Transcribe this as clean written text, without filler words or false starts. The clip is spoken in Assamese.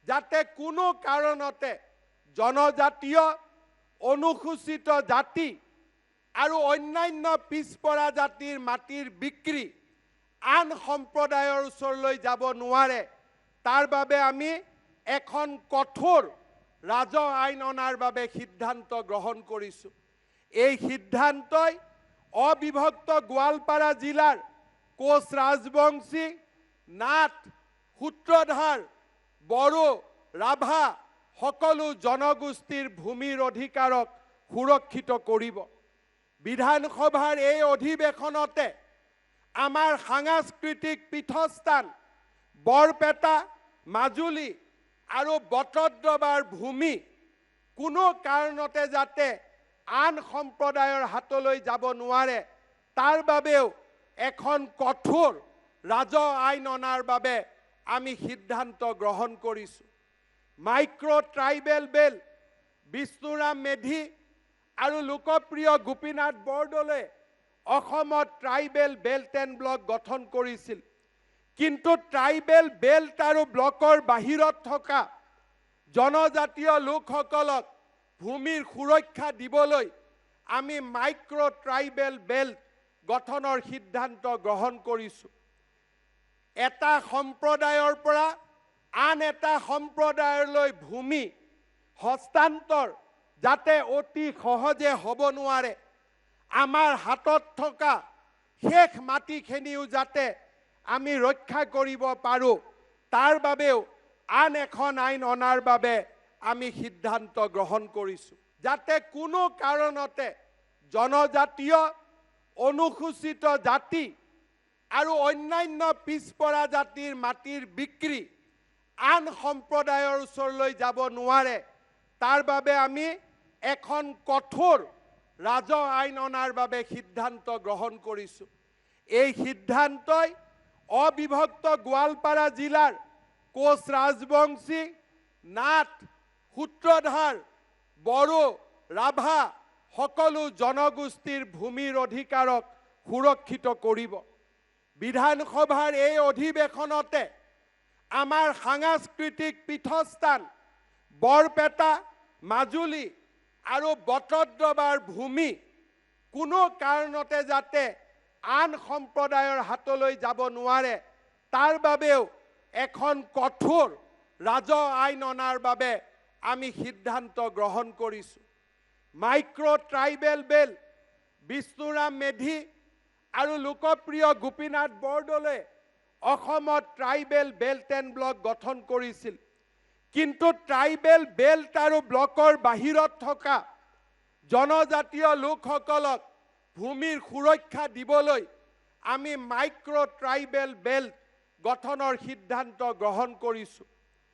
যাতে কোনো কাৰণতে জনজাতীয় অনুসূচিত জাতি আৰু অন্যান্য পিছপৰা জাতিৰ মাটিৰ বিক্ৰী আন সম্প্ৰদায়ৰ ওচৰলৈ যাব নোৱাৰে তাৰ বাবে আমি এখন কঠোৰ ৰাজহ আইন অনাৰ বাবে সিদ্ধান্ত গ্ৰহণ কৰিছোঁ। এই সিদ্ধান্তই অবিভক্ত গোৱালপাৰা জিলাৰ কোচ ৰাজবংশী, নাথ, সূত্ৰধাৰ, বড়ো, ৰাভা সকলো জনগোষ্ঠীৰ ভূমিৰ অধিকাৰক সুৰক্ষিত কৰিব। বিধানসভাৰ এই অধিৱেশনতে আমাৰ সাংস্কৃতিক পীঠস্থান বৰপেটা, মাজুলী আৰু বটদ্ৰৱাৰ ভূমি কোনো কাৰণতে যাতে আন সম্প্ৰদায়ৰ হাতলৈ যাব নোৱাৰে তাৰ বাবেও এখন কঠোৰ ৰাজহ আইন অনাৰ বাবে আমি সিদ্ধান্ত গ্ৰহণ কৰিছোঁ। Micro' tribal belt Bishnuram Medhi আৰু লোকপ্ৰিয় গোপীনাথ বৰদলৈয়ে অসমত ট্ৰাইবেল বেল্ট এণ্ড ব্লক গঠন কৰিছিল। কিন্তু ট্ৰাইবেল বেল্ট আৰু ব্লকৰ বাহিৰত থকা জনজাতীয় লোকসকলক ভূমিৰ সুৰক্ষা দিবলৈ আমি মাইক্ৰ' ট্ৰাইবেল বেল্ট গঠনৰ সিদ্ধান্ত গ্ৰহণ কৰিছোঁ। এটা সম্প্ৰদায়ৰ পৰা আন এটা সম্প্ৰদায়লৈ ভূমি হস্তান্তৰ যাতে অতি সহজে হ'ব নোৱাৰে, আমাৰ হাতত থকা শেষ মাটিখিনিও যাতে আমি ৰক্ষা কৰিব পাৰোঁ তাৰ বাবেও আন এখন আইন অনাৰ বাবে আমি সিদ্ধান্ত গ্ৰহণ কৰিছোঁ। যাতে কোনো কাৰণতে জনজাতীয় অনুসূচিত জাতি আৰু অন্যান্য পিছপৰা জাতিৰ মাটিৰ বিক্ৰী আন সম্প্ৰদায়ৰ ওচৰলৈ যাব নোৱাৰে তাৰ বাবে আমি এখন কঠোৰ ৰাজহ আইন অনাৰ বাবে সিদ্ধান্ত গ্ৰহণ কৰিছোঁ। এই সিদ্ধান্তই অবিভক্ত গোৱালপাৰা জিলাৰ কোচ ৰাজবংশী, নাথ, সূত্ৰধাৰ, বড়ো, ৰাভা সকলো জনগোষ্ঠীৰ ভূমিৰ অধিকাৰক সুৰক্ষিত কৰিব। বিধানসভাৰ এই অধিৱেশনতে আমাৰ সাংস্কৃতিক পীঠস্থান বৰপেটা, মাজুলী আৰু বটদ্ৰৱাৰ ভূমি কোনো কাৰণতে যাতে আন সম্প্ৰদায়ৰ হাতলৈ যাব নোৱাৰে তাৰ বাবেও এখন কঠোৰ ৰাজহ আইন অনাৰ বাবে আমি সিদ্ধান্ত গ্ৰহণ কৰিছোঁ। Micro' tribal belt Bishnuram Medhi আৰু লোকপ্ৰিয় গোপীনাথ বৰদলৈয়ে অসমত ট্ৰাইবেল বেল্ট এণ্ড ব্লক গঠন কৰিছিল। কিন্তু ট্ৰাইবেল বেল্ট আৰু ব্লকৰ বাহিৰত থকা জনজাতীয় লোকসকলক ভূমিৰ সুৰক্ষা দিবলৈ আমি মাইক্ৰ' ট্ৰাইবেল বেল্ট গঠনৰ সিদ্ধান্ত গ্ৰহণ কৰিছোঁ।